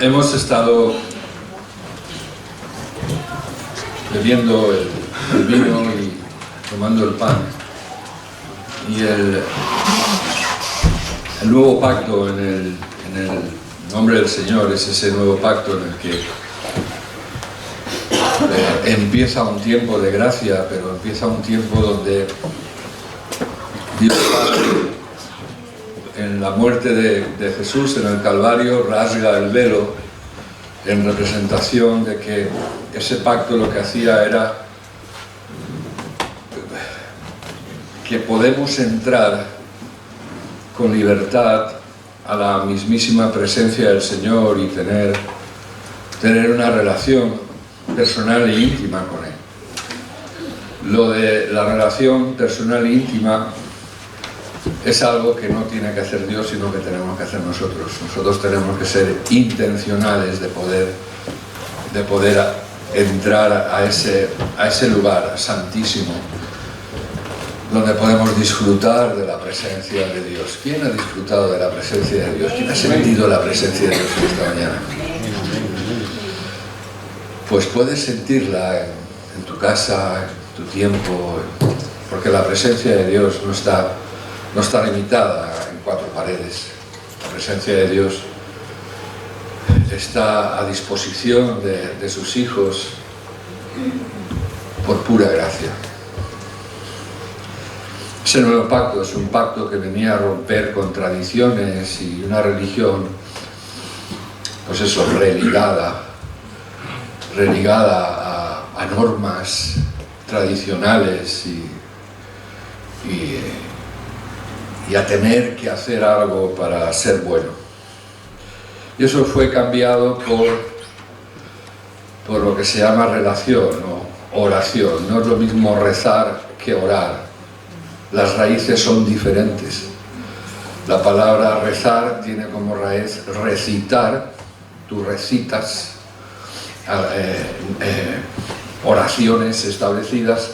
Hemos estado bebiendo el vino y tomando el pan, y el nuevo pacto en el nombre del Señor es ese nuevo pacto en el que empieza un tiempo de gracia, pero empieza un tiempo donde Dios Padre, en la muerte de Jesús en el Calvario, rasga el velo en representación de que ese pacto lo que hacía era que podemos entrar con libertad a la mismísima presencia del Señor y tener una relación personal e íntima con Él. Lo de la relación personal e íntima es algo que no tiene que hacer Dios, sino que tenemos que hacer nosotros. Nosotros tenemos que ser intencionales de poder entrar a ese lugar santísimo, donde podemos disfrutar de la presencia de Dios. ¿Quién ha disfrutado de la presencia de Dios? ¿Quién ha sentido la presencia de Dios esta mañana? Pues puedes sentirla en tu casa, en tu tiempo, porque la presencia de Dios no está limitada en cuatro paredes. La presencia de Dios está a disposición de sus hijos por pura gracia. Ese nuevo pacto es un pacto que venía a romper con tradiciones y una religión, pues eso, religada a normas tradicionales y a tener que hacer algo para ser bueno. Y eso fue cambiado por lo que se llama relación o oración. No es lo mismo rezar que orar. Las raíces son diferentes. La palabra rezar tiene como raíz recitar. Tú recitas oraciones establecidas,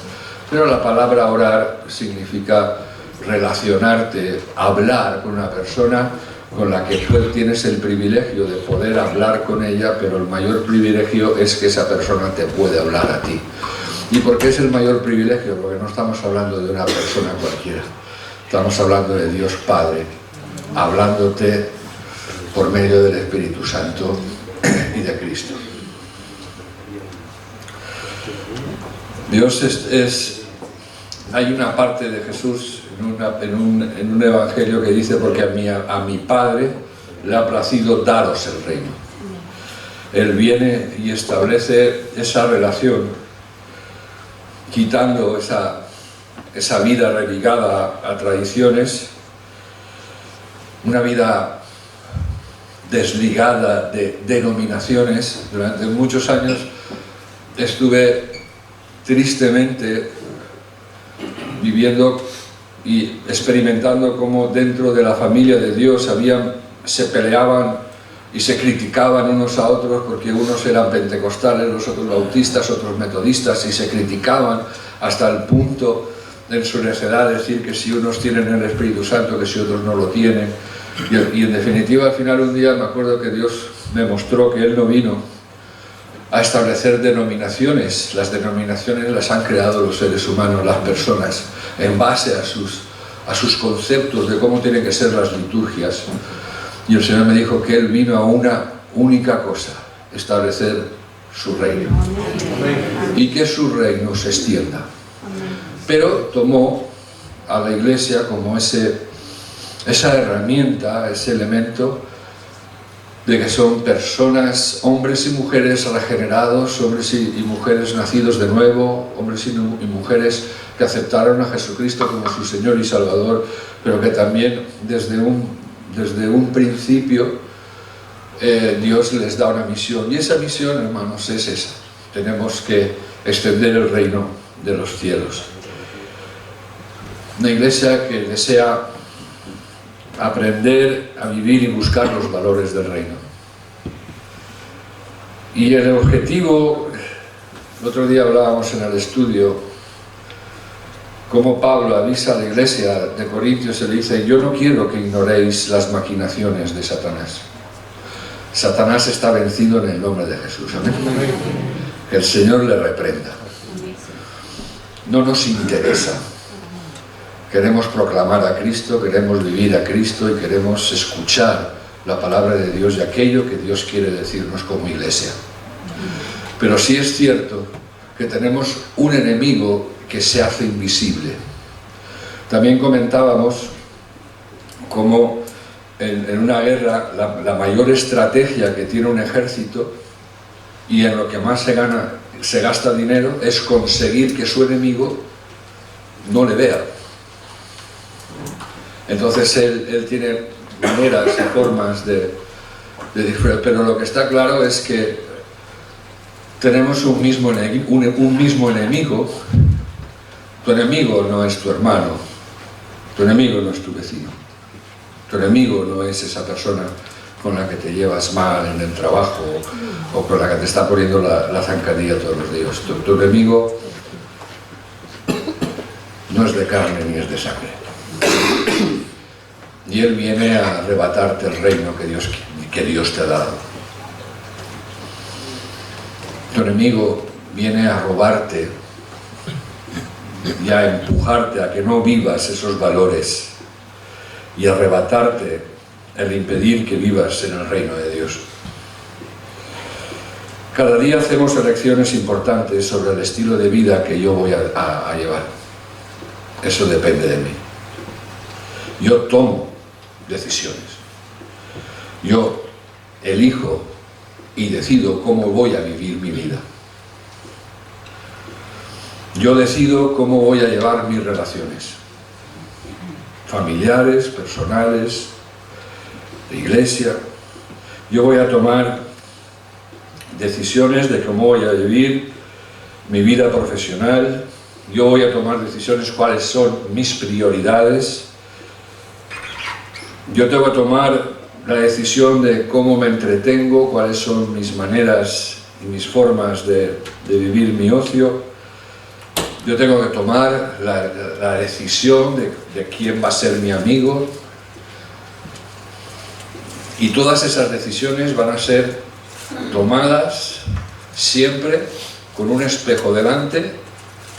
pero la palabra orar significa relacionarte, hablar con una persona con la que tú tienes el privilegio de poder hablar con ella, pero el mayor privilegio es que esa persona te puede hablar a ti. ¿Y por qué es el mayor privilegio? Porque no estamos hablando de una persona cualquiera, estamos hablando de Dios Padre, hablándote por medio del Espíritu Santo y de Cristo. Dios hay una parte de Jesús en un evangelio que dice: porque a mi Padre le ha placido daros el reino. Él viene y establece esa relación, quitando esa vida religada a tradiciones, una vida desligada de denominaciones. Durante muchos años estuve tristemente viviendo y experimentando cómo dentro de la familia de Dios se peleaban y se criticaban unos a otros, porque unos eran pentecostales, los otros bautistas, otros metodistas, y se criticaban hasta el punto de en su necedad decir que si unos tienen el Espíritu Santo, que si otros no lo tienen. Y en definitiva, al final, un día me acuerdo que Dios me mostró que Él no vino a establecer denominaciones. Las denominaciones las han creado los seres humanos, las personas, en base a sus conceptos de cómo tienen que ser las liturgias. Y el Señor me dijo que Él vino a una única cosa: establecer su reino. Y que su reino se extienda. Pero tomó a la Iglesia como esa herramienta, ese elemento de que son personas, hombres y mujeres regenerados, hombres y mujeres nacidos de nuevo, hombres y mujeres que aceptaron a Jesucristo como su Señor y Salvador, pero que también desde un principio Dios les da una misión. Y esa misión, hermanos, es esa: tenemos que extender el reino de los cielos. Una iglesia que desea aprender a vivir y buscar los valores del reino. Y el objetivo, el otro día hablábamos en el estudio, como Pablo avisa a la iglesia de Corintios, se le dice: yo no quiero que ignoréis las maquinaciones de Satanás. Satanás está vencido en el nombre de Jesús. Amén. Que el Señor le reprenda. No nos interesa. Queremos proclamar a Cristo, queremos vivir a Cristo y queremos escuchar la palabra de Dios y aquello que Dios quiere decirnos como iglesia. Pero sí es cierto que tenemos un enemigo que se hace invisible. También comentábamos cómo en una guerra la mayor estrategia que tiene un ejército y en lo que más se gasta dinero es conseguir que su enemigo no le vea. Entonces él tiene maneras y formas de disfrutar, pero lo que está claro es que tenemos un mismo enemigo. Tu enemigo no es tu hermano, tu enemigo no es tu vecino, tu enemigo no es esa persona con la que te llevas mal en el trabajo o con la que te está poniendo la zancadilla todos los días. Tu enemigo no es de carne ni es de sangre. Y él viene a arrebatarte el reino que Dios te ha dado. Tu enemigo viene a robarte y a empujarte a que no vivas esos valores y a arrebatarte el impedir que vivas en el reino de Dios. Cada día hacemos elecciones importantes sobre el estilo de vida que yo voy a llevar. Eso depende de mí. Yo tomo decisiones. Yo elijo y decido cómo voy a vivir mi vida. Yo decido cómo voy a llevar mis relaciones familiares, personales, de iglesia. Yo voy a tomar decisiones de cómo voy a vivir mi vida profesional. Yo voy a tomar decisiones cuáles son mis prioridades. Yo tengo que tomar la decisión de cómo me entretengo, cuáles son mis maneras y mis formas de vivir mi ocio. Yo tengo que tomar la decisión de quién va a ser mi amigo. Y todas esas decisiones van a ser tomadas siempre con un espejo delante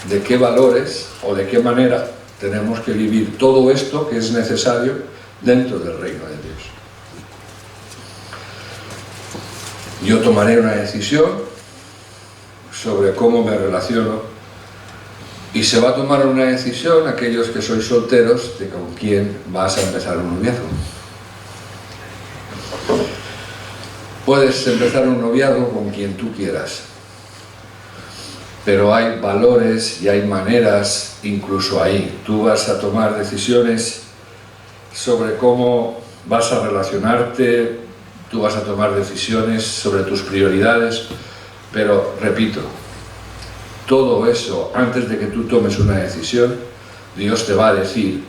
de qué valores o de qué manera tenemos que vivir todo esto que es necesario dentro del reino de Dios. Yo tomaré una decisión sobre cómo me relaciono y se va a tomar una decisión, aquellos que sois solteros, de con quién vas a empezar un noviazgo. Puedes empezar un noviazgo con quien tú quieras, pero hay valores y hay maneras incluso ahí. Tú vas a tomar decisiones sobre cómo vas a relacionarte, tú vas a tomar decisiones sobre tus prioridades, pero repito, todo eso, antes de que tú tomes una decisión, Dios te va a decir,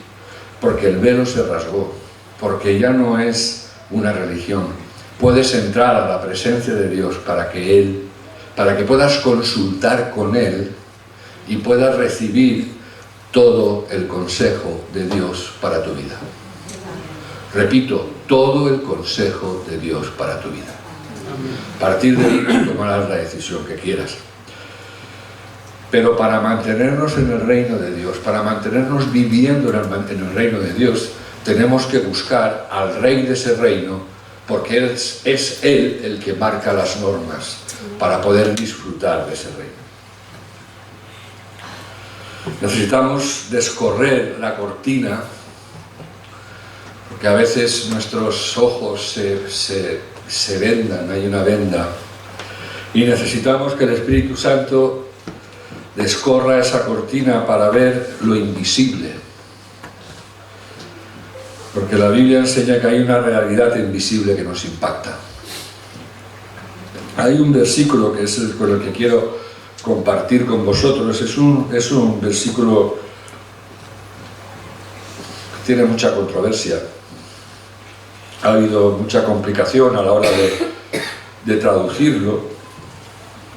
porque el velo se rasgó, porque ya no es una religión. Puedes entrar a la presencia de Dios para que puedas consultar con Él y puedas recibir todo el consejo de Dios para tu vida. Repito, todo el consejo de Dios para tu vida. A partir de ahí tomarás la decisión que quieras. Pero para mantenernos en el reino de Dios, para mantenernos viviendo en el reino de Dios, tenemos que buscar al rey de ese reino, porque es Él el que marca las normas para poder disfrutar de ese reino. Necesitamos descorrer la cortina, porque a veces nuestros ojos se vendan, hay una venda, y necesitamos que el Espíritu Santo descorra esa cortina para ver lo invisible. Porque la Biblia enseña que hay una realidad invisible que nos impacta. Hay un versículo que es con el que quiero compartir con vosotros. Es un versículo que tiene mucha controversia. Ha habido mucha complicación a la hora de traducirlo.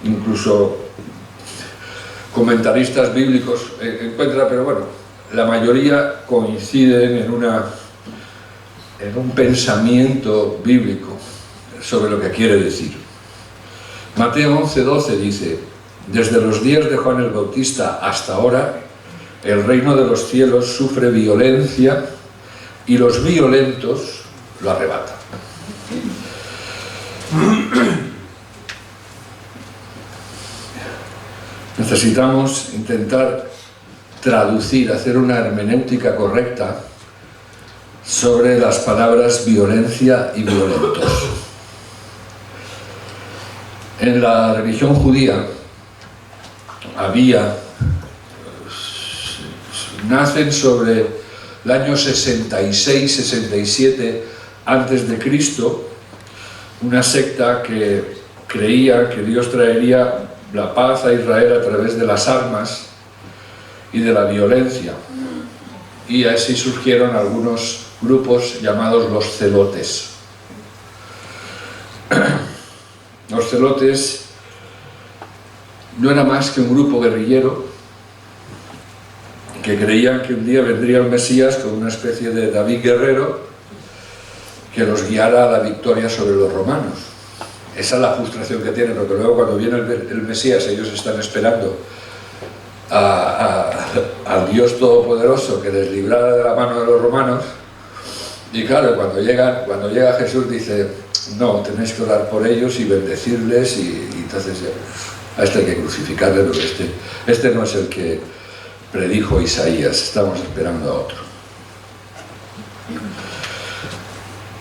Incluso comentaristas bíblicos encuentran, pero bueno, la mayoría coinciden en un pensamiento bíblico. sobre lo que quiere decir. Mateo 11:12 dice: desde los días de Juan el Bautista hasta ahora, el reino de los cielos sufre violencia y los violentos lo arrebatan. Necesitamos intentar traducir, hacer una hermenéutica correcta sobre las palabras violencia y violentos. En la religión judía nacen sobre el año 66-67 antes de Cristo una secta que creía que Dios traería la paz a Israel a través de las armas y de la violencia, y así surgieron algunos grupos llamados los celotes. Los celotes no era más que un grupo guerrillero que creían que un día vendría el Mesías con una especie de David guerrero que los guiara a la victoria sobre los romanos. Esa es la frustración que tienen, porque luego cuando viene el Mesías ellos están esperando al Dios Todopoderoso que les librara de la mano de los romanos, y claro, cuando llega Jesús dice: no, tenéis que orar por ellos y bendecirles, y entonces a este hay que crucificarle, porque este no es el que predijo Isaías, estamos esperando a otro.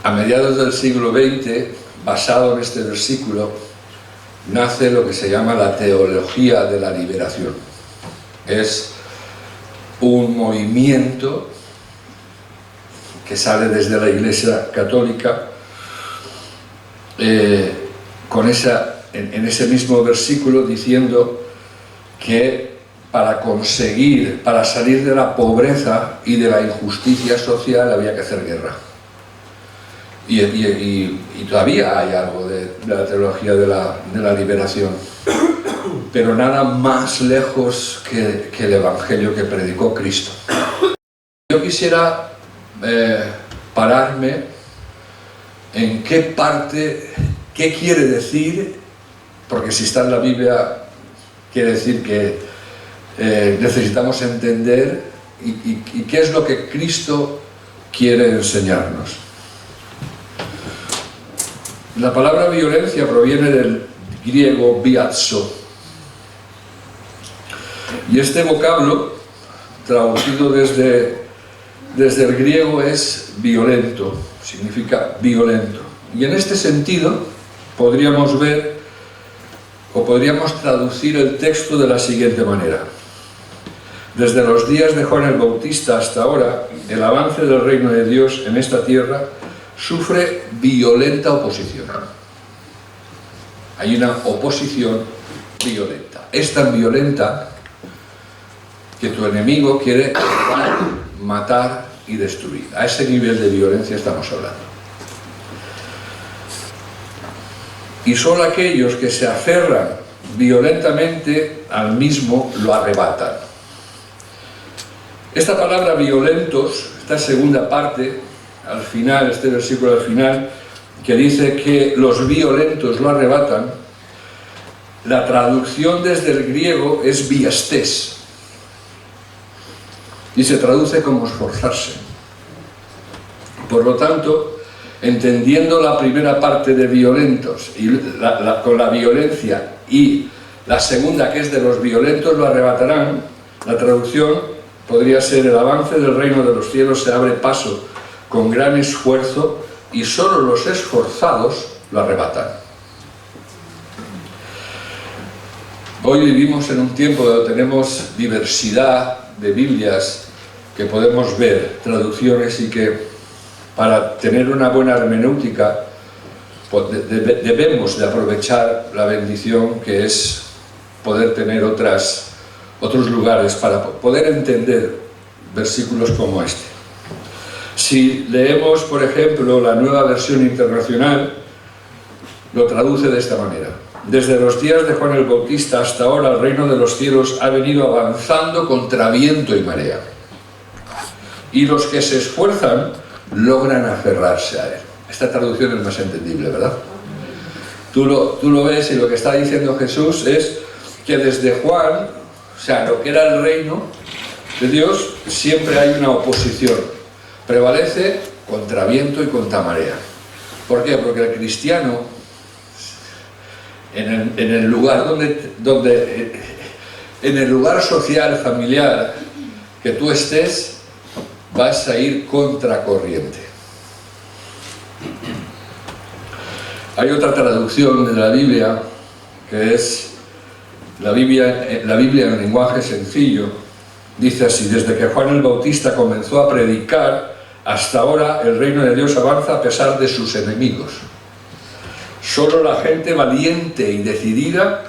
A mediados del siglo XX, basado en este versículo, nace lo que se llama la teología de la liberación. Es un movimiento que sale desde la Iglesia Católica en ese mismo versículo, diciendo que para salir de la pobreza y de la injusticia social había que hacer guerra. Y todavía hay algo de la teología de la liberación, pero nada más lejos que el Evangelio que predicó Cristo. Yo quisiera pararme en qué quiere decir, porque si está en la Biblia quiere decir que necesitamos entender y qué es lo que Cristo quiere enseñarnos. La palabra violencia proviene del griego biazo, y este vocablo, traducido desde el griego, es violento, significa violento. Y en este sentido podríamos traducir el texto de la siguiente manera: desde los días de Juan el Bautista hasta ahora, el avance del reino de Dios en esta tierra sufre violenta oposición. Hay una oposición violenta. Es tan violenta que tu enemigo quiere matar y destruir. A ese nivel de violencia estamos hablando. Y solo aquellos que se aferran violentamente al mismo lo arrebatan. Esta palabra violentos, esta segunda parte, al final, este versículo al final, que dice que los violentos lo arrebatan, la traducción desde el griego es viastés, y se traduce como esforzarse. Por lo tanto, entendiendo la primera parte de violentos y con la violencia, y la segunda, que es de los violentos lo arrebatarán, la traducción podría ser: el avance del reino de los cielos se abre paso con gran esfuerzo y solo los esforzados lo arrebatan. Hoy vivimos en un tiempo donde tenemos diversidad de Biblias que podemos ver, traducciones, y que para tener una buena hermenéutica debemos de aprovechar la bendición que es poder tener otros lugares para poder entender versículos como este. Si leemos, por ejemplo, la Nueva Versión Internacional, lo traduce de esta manera: desde los días de Juan el Bautista hasta ahora, el reino de los cielos ha venido avanzando contra viento y marea, y los que se esfuerzan logran aferrarse a él. Esta traducción es más entendible, ¿verdad? Tú lo ves, y lo que está diciendo Jesús es que desde Juan, o sea, lo que era el reino de Dios, siempre hay una oposición. Prevalece contra viento y contra marea. ¿Por qué? Porque el cristiano, en el lugar en el lugar social, familiar que tú estés, vas a ir contracorriente. Hay otra traducción de la Biblia, que es la Biblia en lenguaje sencillo. Dice así: desde que Juan el Bautista comenzó a predicar, hasta ahora el reino de Dios avanza a pesar de sus enemigos. Solo la gente valiente y decidida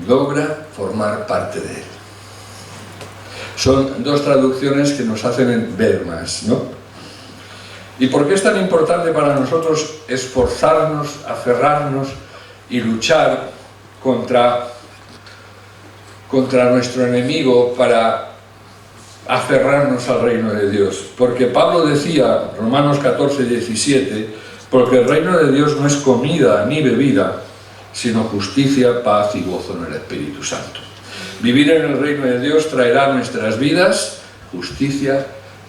logra formar parte de él. Son dos traducciones que nos hacen ver más, ¿no? ¿Y por qué es tan importante para nosotros esforzarnos, aferrarnos y luchar contra nuestro enemigo para aferrarnos al reino de Dios? Porque Pablo decía, Romanos 14, 17, porque el reino de Dios no es comida ni bebida, sino justicia, paz y gozo en el Espíritu Santo. Vivir en el reino de Dios traerá a nuestras vidas justicia,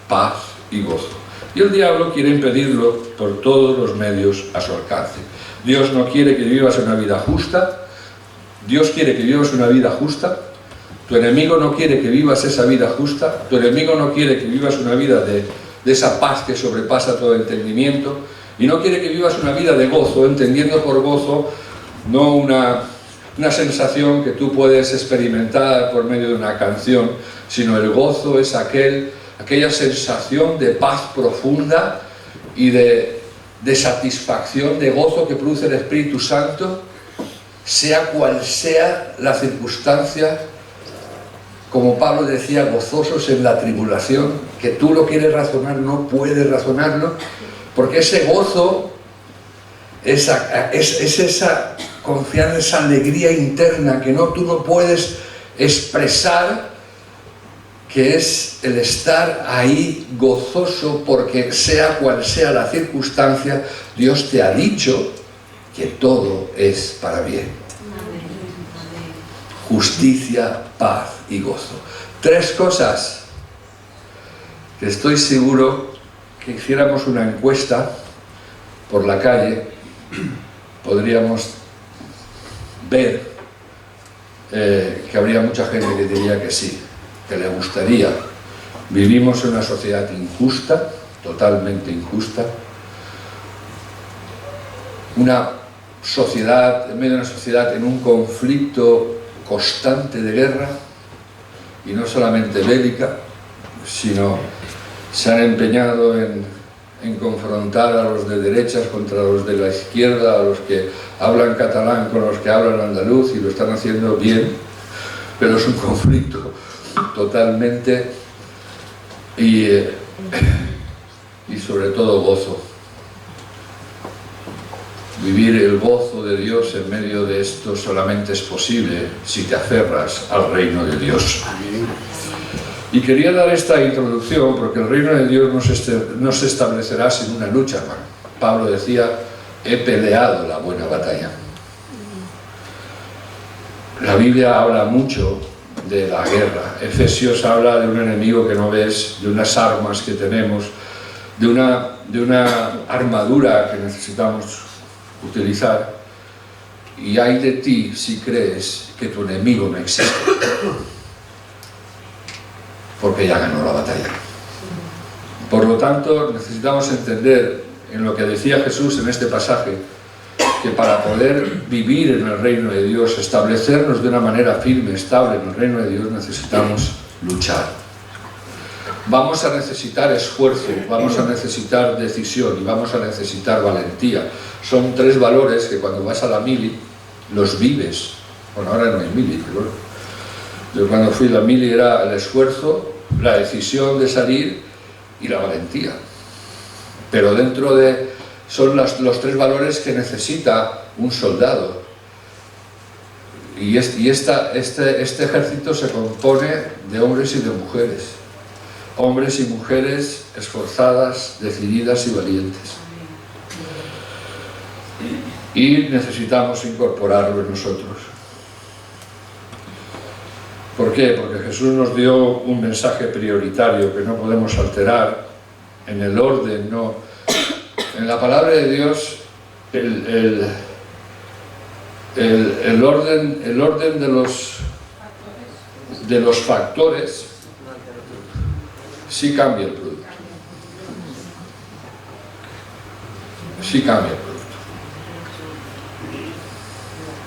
paz y gozo. Y el diablo quiere impedirlo por todos los medios a su alcance. Dios no quiere que vivas una vida justa. Dios quiere que vivas una vida justa. Tu enemigo no quiere que vivas esa vida justa. Tu enemigo no quiere que vivas una vida de esa paz que sobrepasa todo entendimiento. Y no quiere que vivas una vida de gozo, entendiendo por gozo no una sensación que tú puedes experimentar por medio de una canción, sino el gozo es aquella sensación de paz profunda y de satisfacción, de gozo que produce el Espíritu Santo, sea cual sea la circunstancia. Como Pablo decía, gozosos en la tribulación, que tú lo quieres razonar, no puedes razonarlo, porque ese gozo es esa confianza, esa alegría interna que tú no puedes expresar, que es el estar ahí gozoso porque sea cual sea la circunstancia, Dios te ha dicho que todo es para bien. Justicia, paz y gozo. Tres cosas que estoy seguro que hiciéramos una encuesta por la calle, podríamos ver que habría mucha gente que diría que sí, que le gustaría. Vivimos en una sociedad injusta, totalmente injusta, una sociedad, en medio de una sociedad en un conflicto constante de guerra, y no solamente bélica, sino se han empeñado en confrontar a los de derechas contra los de la izquierda, a los que hablan catalán con los que hablan andaluz, y lo están haciendo bien, pero es un conflicto totalmente, y sobre todo gozo. Vivir el gozo de Dios en medio de esto solamente es posible si te aferras al reino de Dios. Y quería dar esta introducción porque el reino de Dios no se establecerá sin una lucha, hermano. Pablo decía, he peleado la buena batalla. La Biblia habla mucho de la guerra. Efesios habla de un enemigo que no ves, de unas armas que tenemos, de una armadura que necesitamos utilizar. Y hay de ti si crees que tu enemigo no existe, porque ya ganó la batalla. Por lo tanto, necesitamos entender en lo que decía Jesús en este pasaje, que para poder vivir en el reino de Dios, establecernos de una manera firme, estable en el reino de Dios, necesitamos luchar. Vamos a necesitar esfuerzo, vamos a necesitar decisión y vamos a necesitar valentía. Son tres valores que cuando vas a la mili los vives. Bueno, ahora no hay mili, pero yo cuando fui a la mili era el esfuerzo, la decisión de salir y la valentía. Pero dentro de... son los tres valores que necesita un soldado. Y este ejército se compone de hombres y de mujeres. Hombres y mujeres esforzadas, decididas y valientes. y necesitamos incorporarlo en nosotros. ¿Por qué? Porque Jesús nos dio un mensaje prioritario que no podemos alterar en el orden, no. En la palabra de Dios, el orden de los factores sí cambia el producto. Sí cambia el producto.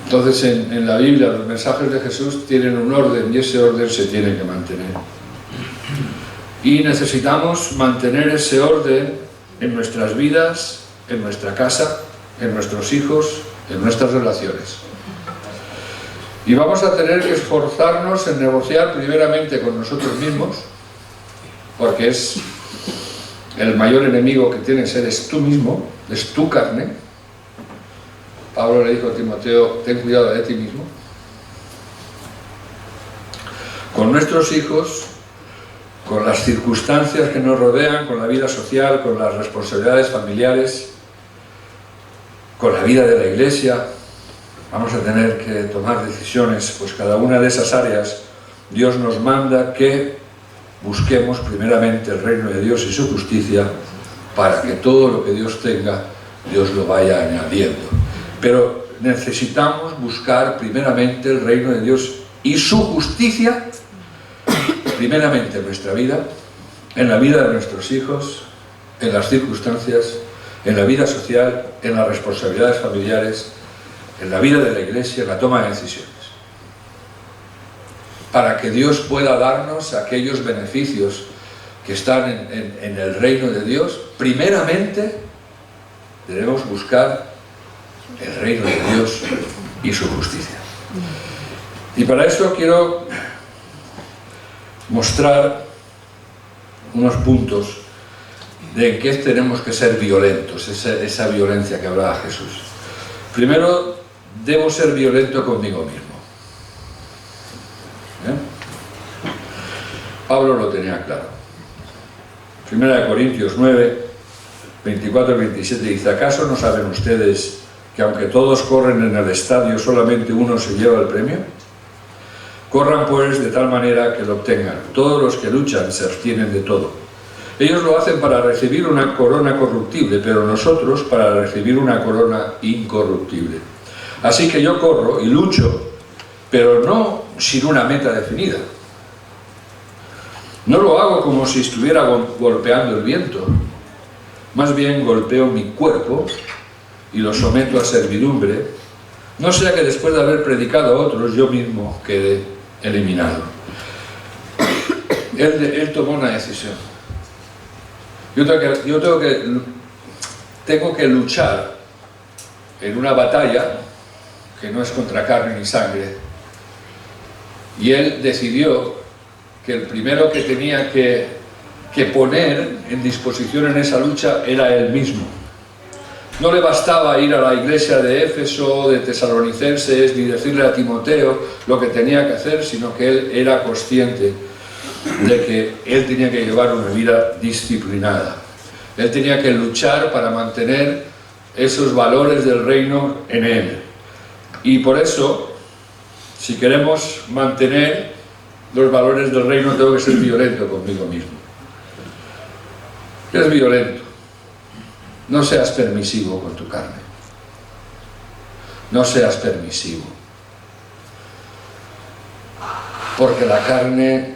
Entonces en la Biblia los mensajes de Jesús tienen un orden y ese orden se tiene que mantener. Y necesitamos mantener ese orden en nuestras vidas, en nuestra casa, en nuestros hijos, en nuestras relaciones. Y vamos a tener que esforzarnos en negociar primeramente con nosotros mismos, porque es el mayor enemigo que tienes, eres tú mismo, es tu carne. Pablo le dijo a Timoteo, ten cuidado de ti mismo. Con nuestros hijos, con las circunstancias que nos rodean, con la vida social, con las responsabilidades familiares, con la vida de la iglesia, vamos a tener que tomar decisiones, pues cada una de esas áreas Dios nos manda que busquemos primeramente el reino de Dios y su justicia para que todo lo que Dios tenga, Dios lo vaya añadiendo. Pero necesitamos buscar primeramente el reino de Dios y su justicia, primeramente en nuestra vida, en la vida de nuestros hijos, en las circunstancias, en la vida social, en las responsabilidades familiares, en la vida de la iglesia, en la toma de decisiones. Para que Dios pueda darnos aquellos beneficios que están en el reino de Dios, primeramente debemos buscar el reino de Dios y su justicia. Y para eso quiero mostrar unos puntos de en qué tenemos que ser violentos, esa violencia que hablaba Jesús. Primero, debo ser violento conmigo mismo. Pablo lo tenía claro. 1 Corintios 9, 24 y 27 dice: ¿acaso no saben ustedes que aunque todos corren en el estadio, solamente uno se lleva el premio? Corran pues de tal manera que lo obtengan. Todos los que luchan se abstienen de todo. Ellos lo hacen para recibir una corona corruptible, pero nosotros para recibir una corona incorruptible. Así que yo corro y lucho, pero no sin una meta definida. No lo hago como si estuviera golpeando el viento. Más bien golpeo mi cuerpo y lo someto a servidumbre, no sea que después de haber predicado a otros yo mismo quede eliminado. Él tomó una decisión. Yo tengo que luchar en una batalla que no es contra carne ni sangre, y él decidió que el primero que tenía que poner en disposición en esa lucha era él mismo. No le bastaba ir a la iglesia de Éfeso, de Tesalonicenses, ni decirle a Timoteo lo que tenía que hacer, sino que él era consciente de que él tenía que llevar una vida disciplinada. Él tenía que luchar para mantener esos valores del reino en él. Y por eso, si queremos mantener los valores del reino, tengo que ser violento conmigo mismo. ¿Qué es violento? No seas permisivo con tu carne. No seas permisivo. Porque la carne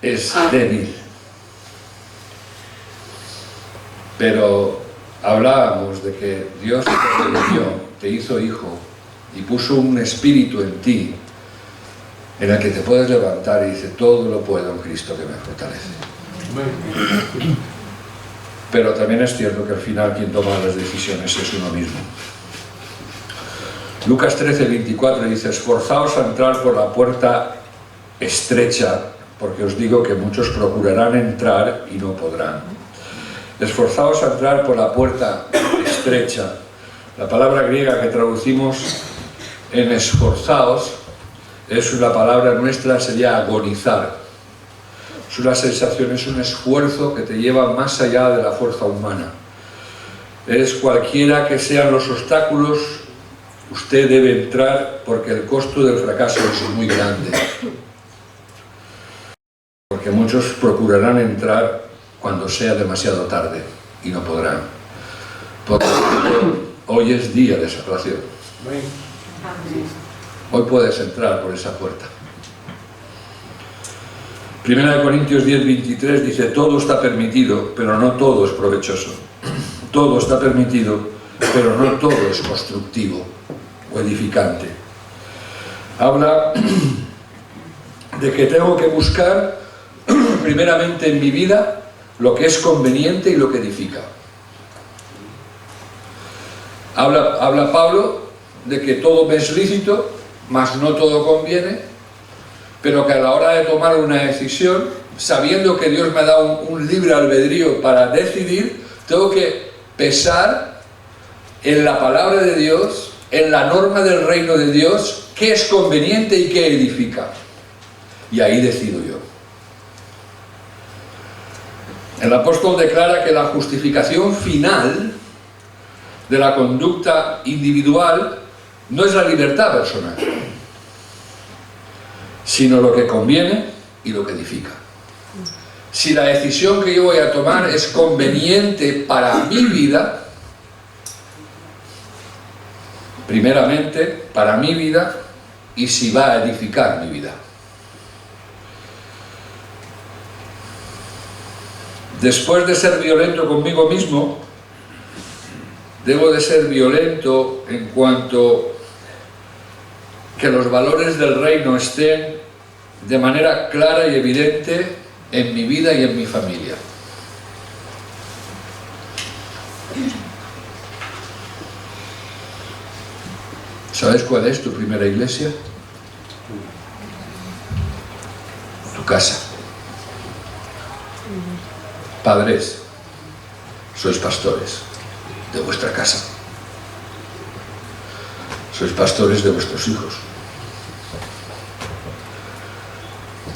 es débil. Pero hablábamos de que Dios te redimió, te hizo hijo y puso un espíritu en ti en el que te puedes levantar y dice: todo lo puedo en Cristo que me fortalece. Pero también es cierto que al final quien toma las decisiones es uno mismo. Lucas 13, 24 dice: esforzaos a entrar por la puerta estrecha, porque os digo que muchos procurarán entrar y no podrán. Esforzaos a entrar por la puerta estrecha. La palabra griega que traducimos en esforzaos es una palabra nuestra, sería agonizar. Es una sensación, es un esfuerzo que te lleva más allá de la fuerza humana. es cualquiera que sean los obstáculos, usted debe entrar porque el costo del fracaso es muy grande. Porque muchos procurarán entrar cuando sea demasiado tarde y no podrán. Porque hoy es día de salvación. Hoy puedes entrar por esa puerta. 1 Corintios 10:23 dice: todo está permitido, pero no todo es provechoso. Todo está permitido, pero no todo es constructivo o edificante. Habla de que tengo que buscar primeramente en mi vida lo que es conveniente y lo que edifica. Habla Pablo de que todo me es lícito, mas no todo conviene, pero que a la hora de tomar una decisión, sabiendo que Dios me ha dado un libre albedrío para decidir, tengo que pesar en la palabra de Dios, en la norma del reino de Dios, qué es conveniente y qué edifica. Y ahí decido yo. El apóstol declara que la justificación final de la conducta individual no es la libertad personal, sino lo que conviene y lo que edifica. Si la decisión que yo voy a tomar es conveniente para mi vida, primeramente para mi vida, y si va a edificar mi vida. Después de ser violento conmigo mismo, debo de ser violento en cuanto que los valores del reino estén de manera clara y evidente en mi vida y en mi familia. ¿Sabes cuál es tu primera iglesia? Tu casa. Padres, sois pastores de vuestra casa. Sois pastores de vuestros hijos.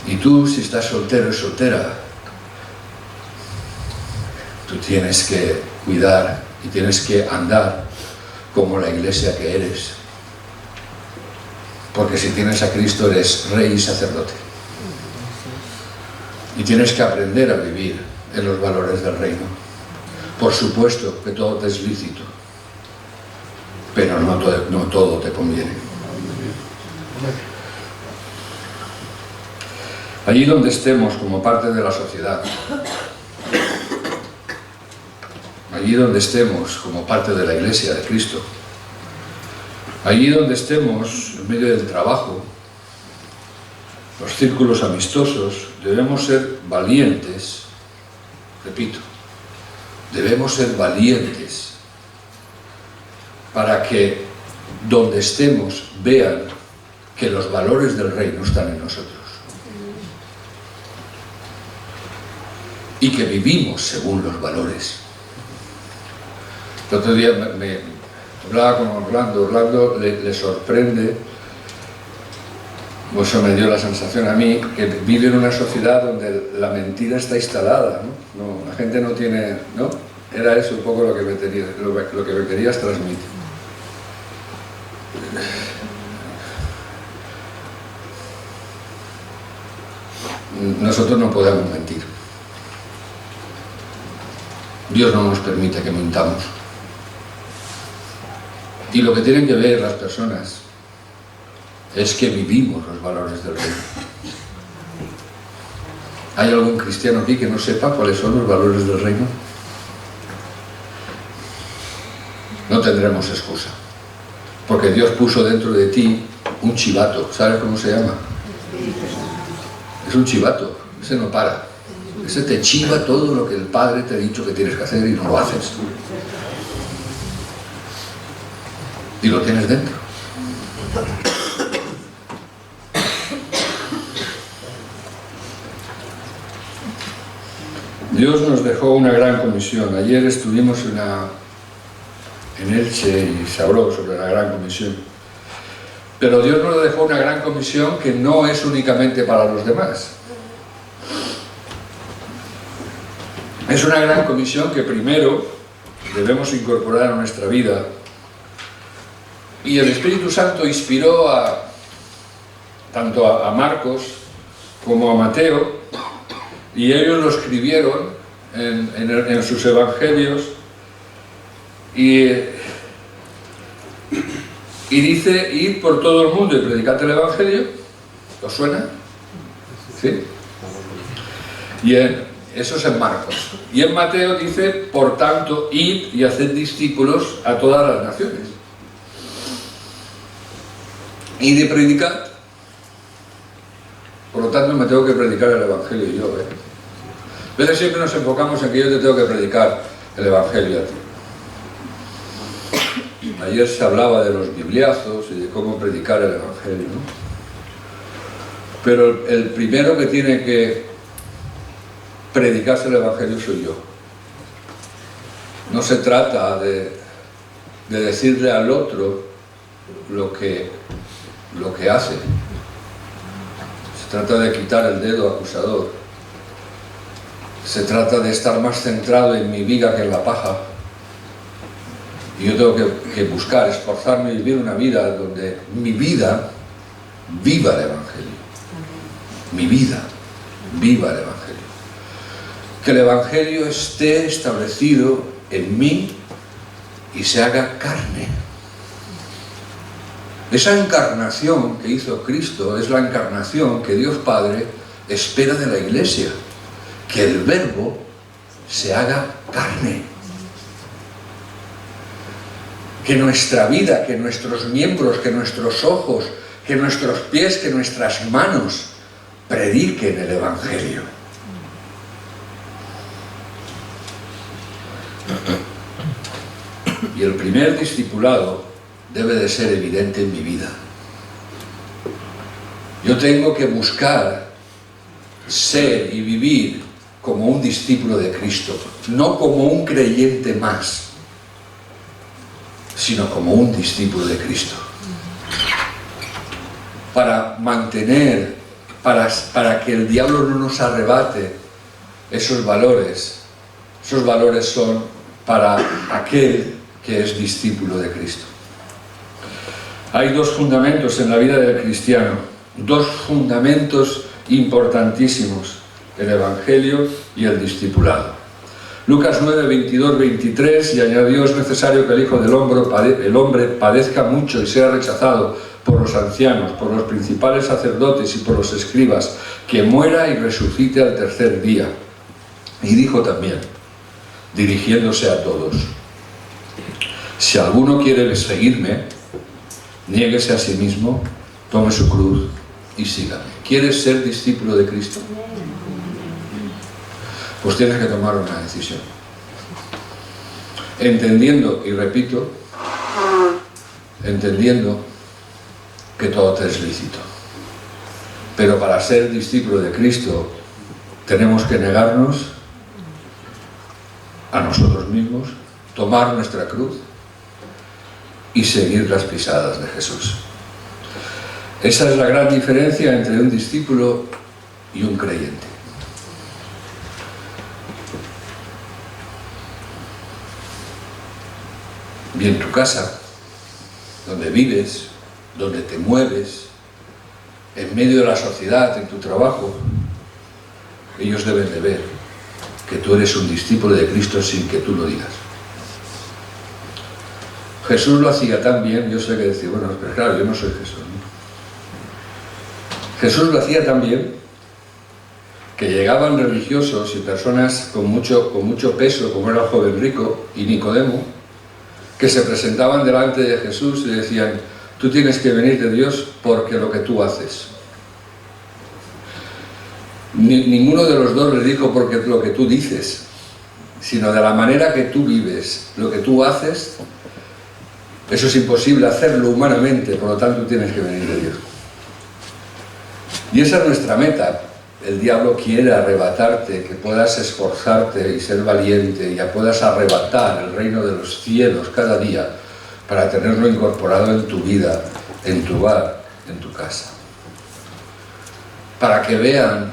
Y tú, si estás soltero y soltera, tú tienes que cuidar y tienes que andar como la iglesia que eres. Porque si tienes a Cristo eres rey y sacerdote. Y tienes que aprender a vivir en los valores del reino. Por supuesto que todo te es lícito, pero no todo te conviene. Allí donde estemos como parte de la sociedad, allí donde estemos como parte de la Iglesia de Cristo, allí donde estemos en medio del trabajo, los círculos amistosos, debemos ser valientes, repito, debemos ser valientes para que donde estemos vean que los valores del reino están en nosotros y que vivimos según los valores. El otro día me hablaba con Orlando le sorprende, o eso me dio la sensación a mí, que vive en una sociedad donde la mentira está instalada, ¿no? La gente no tiene, ¿no? Era eso un poco lo que me querías transmitir. Nosotros no podemos mentir. Dios no nos permite que mintamos. Y lo que tienen que ver las personas es que vivimos los valores del reino. ¿Hay algún cristiano aquí que no sepa cuáles son los valores del reino? No tendremos excusa, porque Dios puso dentro de ti un chivato. ¿Sabes cómo se llama? Es un chivato, ese no para. Ese te chiva todo lo que el Padre te ha dicho que tienes que hacer y no lo haces. Y lo tienes dentro. Dios nos dejó una gran comisión. Ayer estuvimos en Elche y se habló sobre la gran comisión. Pero Dios nos dejó una gran comisión que no es únicamente para los demás. Es una gran comisión que primero debemos incorporar a nuestra vida. Y el Espíritu Santo inspiró tanto a Marcos como a Mateo, y ellos lo escribieron en sus evangelios, y dice: id por todo el mundo y predicad el evangelio. ¿Os suena? ¿Sí? Y eso es en Marcos. Y en Mateo dice: por tanto, id y haced discípulos a todas las naciones. Id y predicad. Por lo tanto, me tengo que predicar el evangelio yo. A veces siempre nos enfocamos en que yo te tengo que predicar el evangelio a ti. Ayer se hablaba de los bibliazos y de cómo predicar el evangelio, ¿no? Pero el primero que tiene que predicarse el evangelio soy yo. No se trata de decirle al otro lo que hace. Se trata de quitar el dedo acusador. Se trata de estar más centrado en mi viga que en la paja. Y yo tengo que buscar, esforzarme y vivir una vida donde mi vida viva el evangelio. Mi vida viva el evangelio. Que el evangelio esté establecido en mí y se haga carne. Esa encarnación que hizo Cristo es la encarnación que Dios Padre espera de la Iglesia. Que el Verbo se haga carne. Que nuestra vida, que nuestros miembros, que nuestros ojos, que nuestros pies, que nuestras manos prediquen el evangelio. Y el primer discipulado debe de ser evidente en mi vida. Yo tengo que buscar ser y vivir como un discípulo de Cristo, no como un creyente más, sino como un discípulo de Cristo. Para mantener, para que el diablo no nos arrebate esos valores son para aquel que es discípulo de Cristo. Hay dos fundamentos en la vida del cristiano, dos fundamentos importantísimos: el Evangelio y el discipulado. Lucas 9, 22, 23, y añadió: es necesario que el Hijo del Hombre padezca mucho y sea rechazado por los ancianos, por los principales sacerdotes y por los escribas, que muera y resucite al tercer día. Y dijo también, dirigiéndose a todos: si alguno quiere seguirme, niéguese a sí mismo, tome su cruz y sígame. ¿Quieres ser discípulo de Cristo? Pues tienes que tomar una decisión. Entendiendo, y repito, entendiendo que todo te es lícito. Pero para ser discípulo de Cristo tenemos que negarnos a nosotros mismos, tomar nuestra cruz y seguir las pisadas de Jesús. Esa es la gran diferencia entre un discípulo y un creyente. Y en tu casa, donde vives, donde te mueves, en medio de la sociedad, en tu trabajo, ellos deben de ver que tú eres un discípulo de Cristo sin que tú lo digas. Jesús lo hacía tan bien, yo sé que decir, bueno, pero claro, yo no soy Jesús, ¿no? Jesús lo hacía tan bien que llegaban religiosos y personas con mucho peso, como era el joven rico y Nicodemo, que se presentaban delante de Jesús y le decían: tú tienes que venir de Dios porque lo que tú haces. Ninguno de los dos le dijo porque lo que tú dices, sino de la manera que tú vives, lo que tú haces. Eso es imposible hacerlo humanamente, por lo tanto tienes que venir de Dios. Y esa es nuestra meta. El diablo quiere arrebatarte, que puedas esforzarte y ser valiente, y ya puedas arrebatar el reino de los cielos cada día para tenerlo incorporado en tu vida, en tu hogar, en tu casa. Para que vean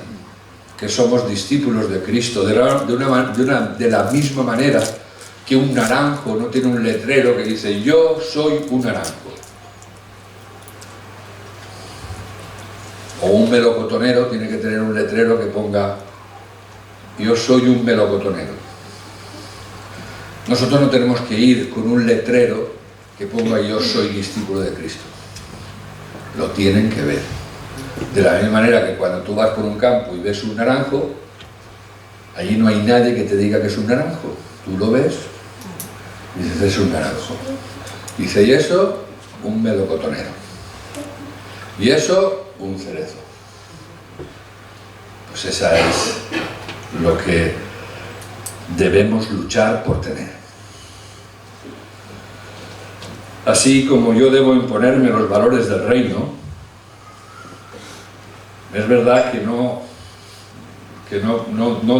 que somos discípulos de Cristo de la misma manera que un naranjo no tiene un letrero que dice yo soy un naranjo. O un melocotonero tiene que tener un letrero que ponga yo soy un melocotonero. Nosotros no tenemos que ir con un letrero que ponga yo soy discípulo de Cristo. Lo tienen que ver. De la misma manera que cuando tú vas por un campo y ves un naranjo, allí no hay nadie que te diga que es un naranjo. Tú lo ves y dices es un naranjo. Dice y eso un melocotonero. Y eso un cerezo. Pues esa es lo que debemos luchar por tener. Así como yo debo imponerme los valores del reino, es verdad que no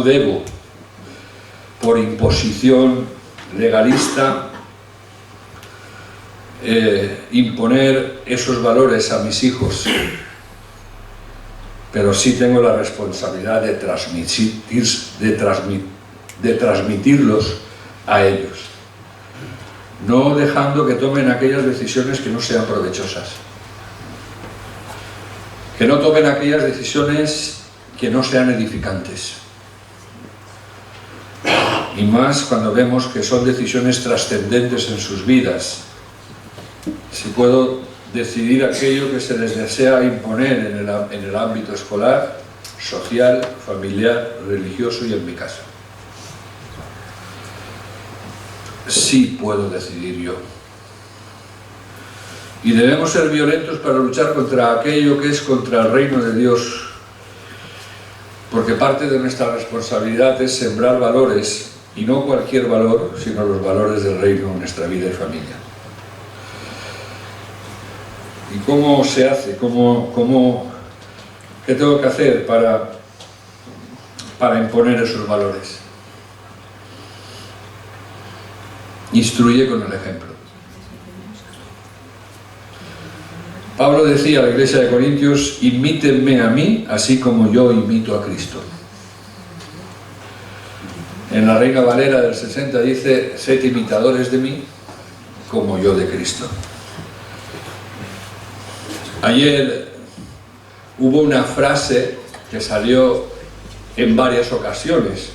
debo, por imposición legalista, imponer esos valores a mis hijos, pero sí tengo la responsabilidad de transmitirlos a ellos, no dejando que tomen aquellas decisiones que no sean provechosas, que no tomen aquellas decisiones que no sean edificantes, y más cuando vemos que son decisiones trascendentes en sus vidas. Si puedo decidir aquello que se les desea imponer en el ámbito escolar, social, familiar, religioso y en mi caso. Sí puedo decidir yo. Y debemos ser violentos para luchar contra aquello que es contra el reino de Dios, porque parte de nuestra responsabilidad es sembrar valores, y no cualquier valor, sino los valores del reino en nuestra vida y familia. ¿Y cómo se hace? ¿Qué tengo que hacer para imponer esos valores? Instruye con el ejemplo. Pablo decía a la iglesia de Corintios, imítenme a mí, así como yo imito a Cristo. En la Reina Valera del 60 dice, sed imitadores de mí, como yo de Cristo. Ayer hubo una frase que salió en varias ocasiones,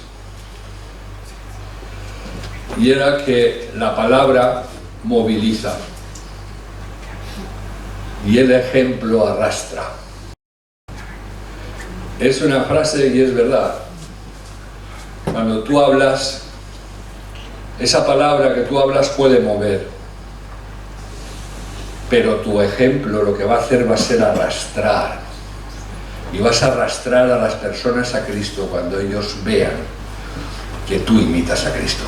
y era que la palabra moviliza y el ejemplo arrastra. Es una frase y es verdad. Cuando tú hablas, esa palabra que tú hablas puede mover, pero tu ejemplo lo que va a hacer va a ser arrastrar, y vas a arrastrar a las personas a Cristo cuando ellos vean que tú imitas a Cristo.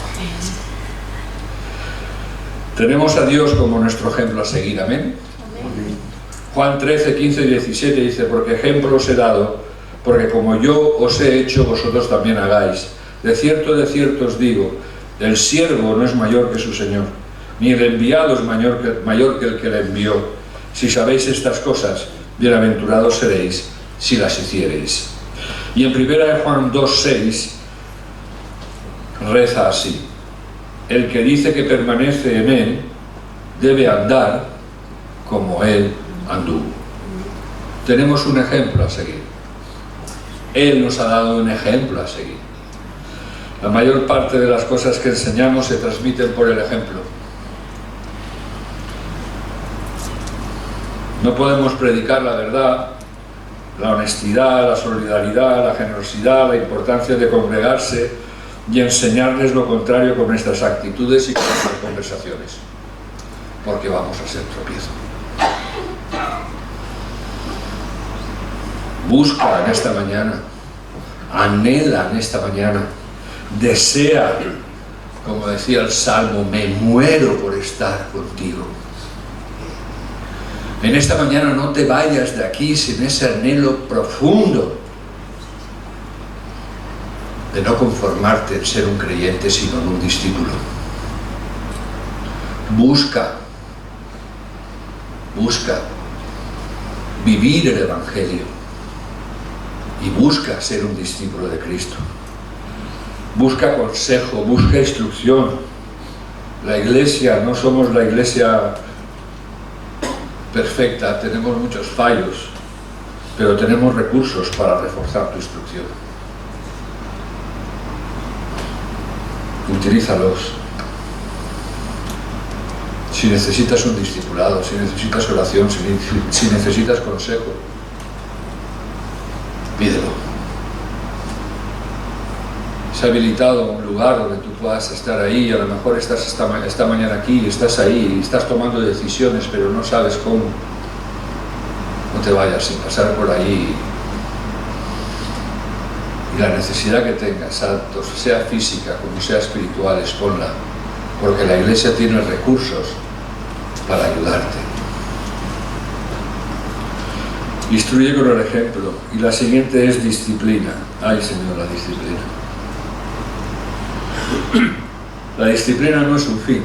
Tenemos a Dios como nuestro ejemplo a seguir, amén. Juan 13, 15 y 17 dice, porque ejemplo os he dado, porque como yo os he hecho, vosotros también hagáis. De cierto os digo, el siervo no es mayor que su Señor, ni el enviado es mayor que el que le envió. Si sabéis estas cosas, bienaventurados seréis si las hiciereis. Y en 1 Juan 2:6 reza así, el que dice que permanece en él, debe andar como él anduvo. Tenemos un ejemplo a seguir. Él nos ha dado un ejemplo a seguir. La mayor parte de las cosas que enseñamos se transmiten por el ejemplo. No podemos predicar la verdad, la honestidad, la solidaridad, la generosidad, la importancia de congregarse y enseñarles lo contrario con nuestras actitudes y con nuestras conversaciones, porque vamos a ser tropiezo. Busca en esta mañana, anhela en esta mañana, desea, como decía el Salmo, me muero por estar contigo. En esta mañana no te vayas de aquí sin ese anhelo profundo de no conformarte en ser un creyente, sino en un discípulo. Busca vivir el Evangelio y busca ser un discípulo de Cristo. Busca consejo, busca instrucción, La iglesia, no somos la iglesia perfecta, tenemos muchos fallos, pero tenemos recursos para reforzar tu instrucción. Utilízalos. Si necesitas un discipulado, si necesitas oración, si necesitas consejo, pídelo. Se ha habilitado un lugar donde tú puedas estar ahí, a lo mejor estás esta mañana aquí, estás ahí, estás tomando decisiones, pero no sabes cómo. No te vayas sin pasar por ahí. Y la necesidad que tengas, sea física como sea espiritual, exponla, porque la iglesia tiene recursos para ayudarte. Instruye con el ejemplo. Y la siguiente es disciplina. Ay, Señor, la disciplina. La disciplina no es un fin.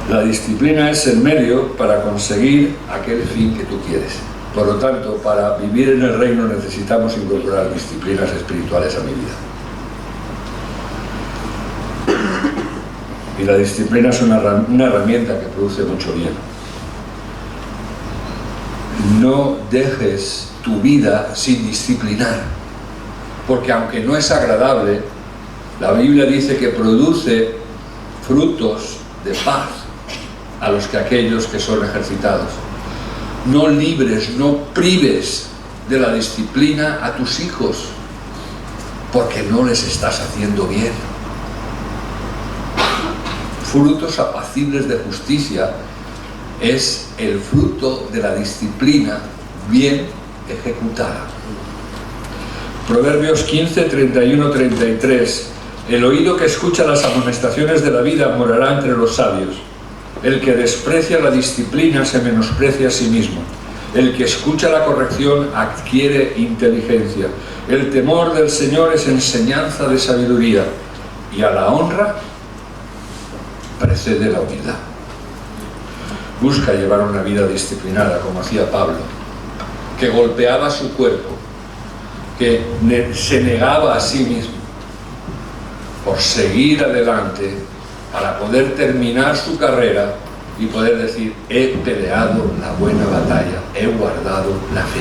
La disciplina es el medio para conseguir aquel fin que tú quieres. Por lo tanto, para vivir en el reino necesitamos incorporar disciplinas espirituales a mi vida. Y la disciplina es una herramienta que produce mucho bien. No dejes tu vida sin disciplinar, porque aunque no es agradable, la Biblia dice que produce frutos de paz a aquellos que son ejercitados. No libres, no prives de la disciplina a tus hijos, porque no les estás haciendo bien. Frutos apacibles de justicia es el fruto de la disciplina bien ejecutada. Proverbios 15, 31, 33. El oído que escucha las amonestaciones de la vida morará entre los sabios. El que desprecia la disciplina se menosprecia a sí mismo. El que escucha la corrección adquiere inteligencia. El temor del Señor es enseñanza de sabiduría, y a la honra precede la humildad. Busca llevar una vida disciplinada, como hacía Pablo, que golpeaba su cuerpo, que se negaba a sí mismo por seguir adelante para poder terminar su carrera y poder decir: he peleado la buena batalla, he guardado la fe.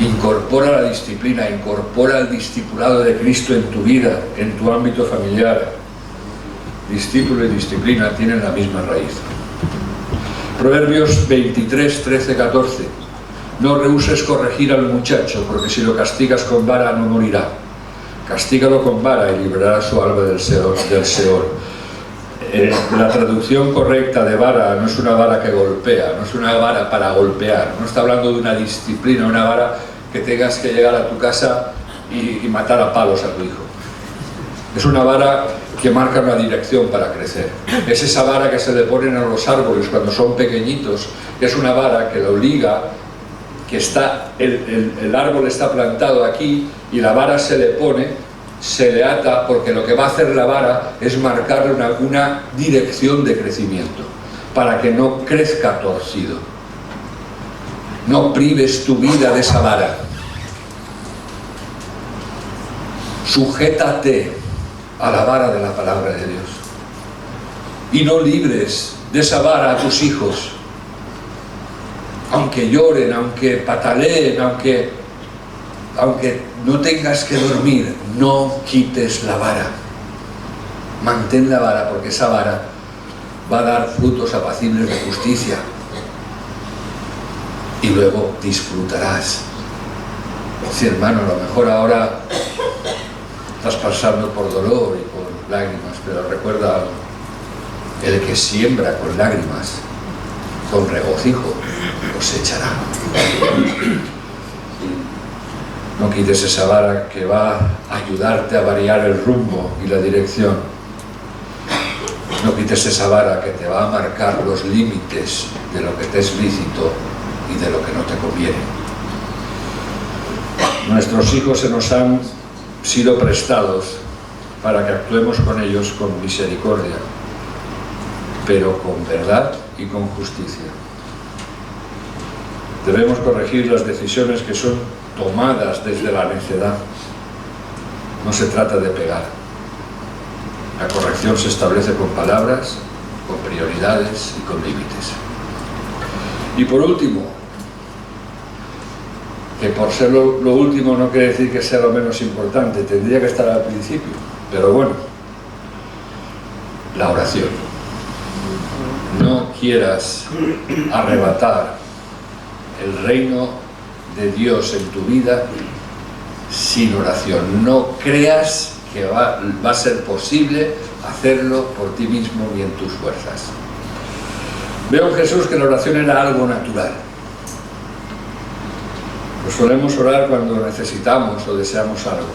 Incorpora la disciplina, incorpora el discipulado de Cristo en tu vida, en tu ámbito familiar. Discípulo y disciplina tienen la misma raíz. Proverbios 23, 13, 14. No rehuses corregir al muchacho, porque si lo castigas con vara no morirá. Castígalo con vara y librará su alma del Seol. La traducción correcta de vara no es una vara que golpea, no es una vara para golpear, no está hablando de una disciplina, una vara que tengas que llegar a tu casa y matar a palos a tu hijo. Es una vara que marca una dirección para crecer. Es esa vara que se le ponen a los árboles cuando son pequeñitos, que es una vara que lo liga, que está, el árbol está plantado aquí y la vara se le pone, se le ata, porque lo que va a hacer la vara es marcarle una dirección de crecimiento, para que no crezca torcido. No prives tu vida de esa vara. Sujétate a la vara de la palabra de Dios. Y no libres de esa vara a tus hijos. Aunque lloren, aunque pataleen, aunque no tengas que dormir, no quites la vara. Mantén la vara, porque esa vara va a dar frutos apacibles de justicia. Y luego disfrutarás. Sí, hermano, a lo mejor ahora estás pasando por dolor y por lágrimas, pero recuerda algo: el que siembra con lágrimas, con regocijo cosechará. No quites esa vara que va a ayudarte a variar el rumbo y la dirección. No quites esa vara que te va a marcar los límites de lo que te es lícito y de lo que no te conviene. Nuestros hijos se nos han sido prestados para que actuemos con ellos con misericordia, pero con verdad y con justicia. Debemos corregir las decisiones que son tomadas desde la necedad. No se trata de pegar. La corrección se establece con palabras, con prioridades y con límites. Y por último, que por ser lo último no quiere decir que sea lo menos importante, tendría que estar al principio, pero bueno, la oración. No quieras arrebatar el reino de Dios en tu vida sin oración. No creas que va a ser posible hacerlo por ti mismo y en tus fuerzas. Veo en Jesús que la oración era algo natural. Pues solemos orar cuando necesitamos o deseamos algo.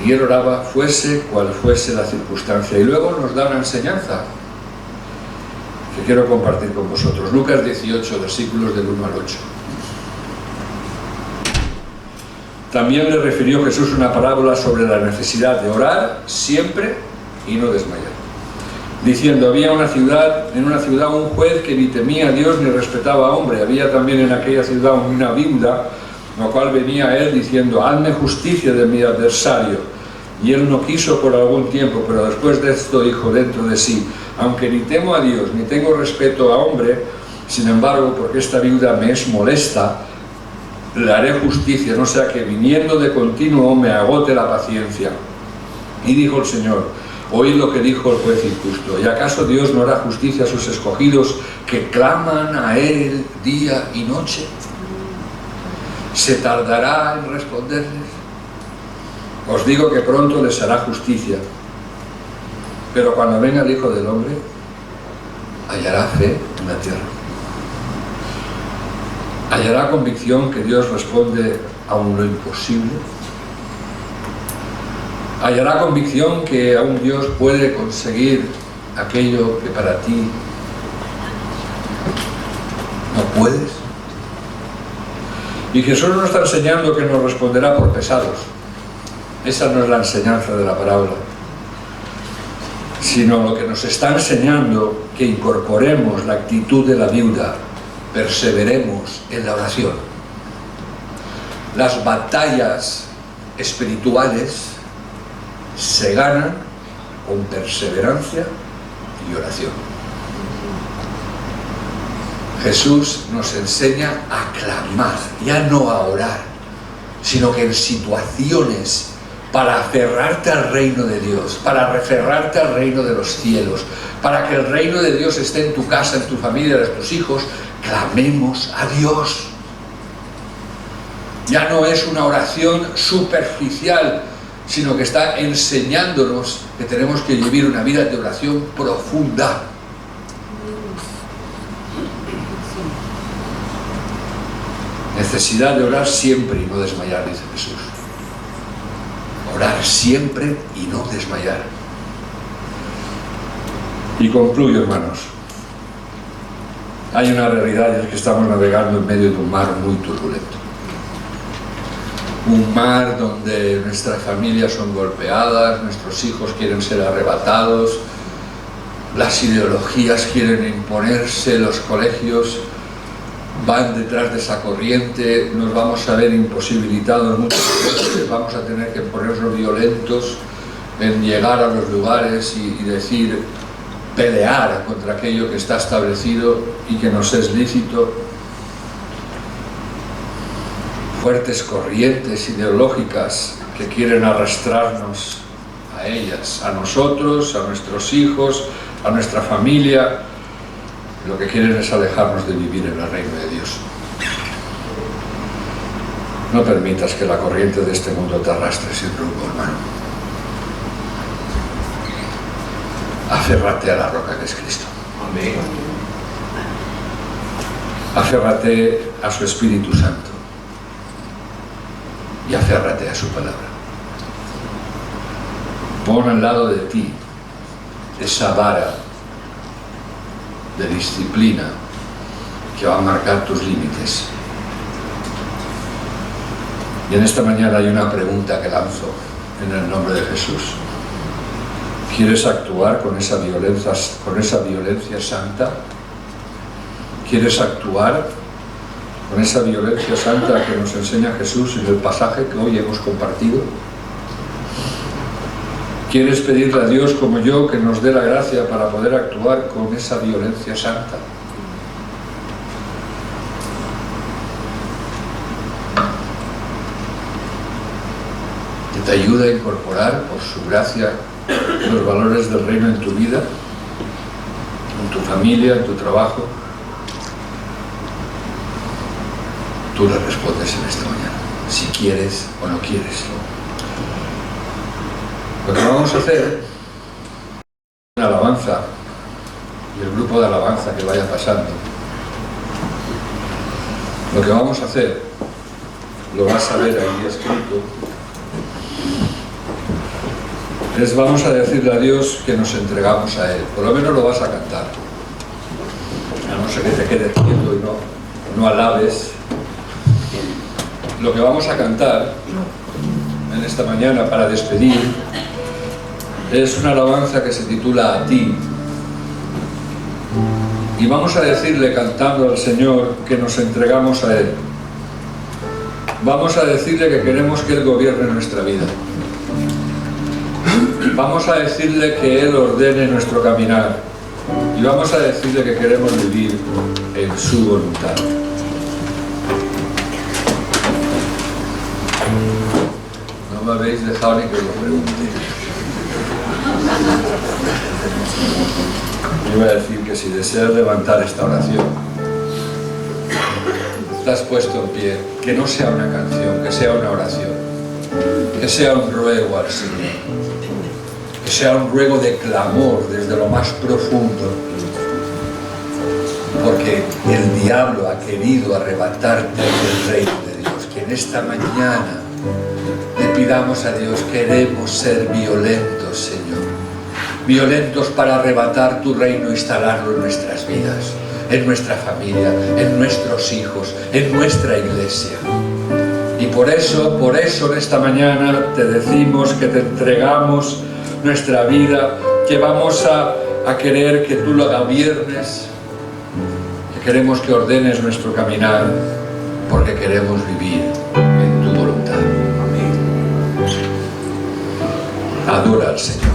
Y él oraba fuese cual fuese la circunstancia. Y luego nos da una enseñanza que quiero compartir con vosotros. Lucas 18, versículos del 1 al 8. También le refirió Jesús una parábola sobre la necesidad de orar siempre y no desmayar. Diciendo, había en una ciudad un juez que ni temía a Dios ni respetaba a hombre. Había también en aquella ciudad una viuda, la cual venía a él diciendo, hazme justicia de mi adversario. Y él no quiso por algún tiempo, pero después de esto dijo dentro de sí, aunque ni temo a Dios ni tengo respeto a hombre, sin embargo, porque esta viuda me es molesta, le haré justicia, no sea que viniendo de continuo me agote la paciencia. Y dijo el Señor, oíd lo que dijo el juez injusto, ¿y acaso Dios no hará justicia a sus escogidos que claman a Él día y noche? ¿Se tardará en responderles? Os digo que pronto les hará justicia, pero cuando venga el Hijo del Hombre, hallará fe en la tierra. ¿Hallará convicción que Dios responde aún lo imposible? ¿Hallará convicción que aún Dios puede conseguir aquello que para ti no puedes? Y Jesús nos está enseñando que nos responderá por pesados. Esa no es la enseñanza de la parábola, sino lo que nos está enseñando que incorporemos la actitud de la viuda, perseveremos en la oración. Las batallas espirituales se ganan con perseverancia y oración. Jesús nos enseña a clamar, ya no a orar, sino que en situaciones para aferrarte al reino de Dios, para referrarte al reino de los cielos, para que el reino de Dios esté en tu casa, en tu familia, en tus hijos, clamemos a Dios. Ya no es una oración superficial, sino que está enseñándonos que tenemos que vivir una vida de oración profunda. Necesidad de orar siempre y no desmayar, dice Jesús. Orar siempre y no desmayar. Y concluyo, hermanos. Hay una realidad, y es que estamos navegando en medio de un mar muy turbulento. Un mar donde nuestras familias son golpeadas, nuestros hijos quieren ser arrebatados, las ideologías quieren imponerse, los colegios van detrás de esa corriente, nos vamos a ver imposibilitados muchas veces, vamos a tener que ponernos violentos en llegar a los lugares y decir, pelear contra aquello que está establecido y que nos es lícito. Fuertes corrientes ideológicas que quieren arrastrarnos a ellas, a nosotros, a nuestros hijos, a nuestra familia. Lo que quieren es alejarnos de vivir en el reino de Dios. No permitas que la corriente de este mundo te arrastre sin rumbo, hermano. Aférrate a la roca que es Cristo. Amén. Aférrate a su Espíritu Santo y aférrate a su palabra. Pon al lado de ti esa vara de disciplina que va a marcar tus límites. Y en esta mañana hay una pregunta que lanzo en el nombre de Jesús. ¿Quieres actuar con esa violencia santa? ¿Quieres actuar con esa violencia santa que nos enseña Jesús en el pasaje que hoy hemos compartido? ¿Quieres pedirle a Dios como yo que nos dé la gracia para poder actuar con esa violencia santa? Que te ayude a incorporar por su gracia los valores del reino en tu vida, en tu familia, en tu trabajo. Tú le respondes en esta mañana, si quieres o no quieres. Lo que vamos a hacer es una alabanza, y el grupo de alabanza que vaya pasando. Lo que vamos a hacer, lo vas a ver ahí escrito, es vamos a decirle a Dios que nos entregamos a Él. Por lo menos lo vas a cantar. A no ser que te quedes quieto y no alabes. Lo que vamos a cantar en esta mañana para despedir es una alabanza que se titula A ti. Y vamos a decirle cantando al Señor que nos entregamos a Él. Vamos a decirle que queremos que Él gobierne nuestra vida. Vamos a decirle que Él ordene nuestro caminar. Y vamos a decirle que queremos vivir en su voluntad. No me habéis dejado ni que os lo pregunte. Yo voy a decir que si deseas levantar esta oración, estás puesto en pie, que no sea una canción, que sea una oración, que sea un ruego al Señor, que sea un ruego de clamor desde lo más profundo, porque el diablo ha querido arrebatarte del reino de Dios. Que en esta mañana le pidamos a Dios, queremos ser violentos, Señor, violentos para arrebatar tu reino e instalarlo en nuestras vidas, en nuestra familia, en nuestros hijos, en nuestra iglesia. Y por eso en esta mañana te decimos que te entregamos nuestra vida, que vamos a querer que tú lo gobiernes, que queremos que ordenes nuestro caminar, porque queremos vivir en tu voluntad. Amén. Adora al Señor.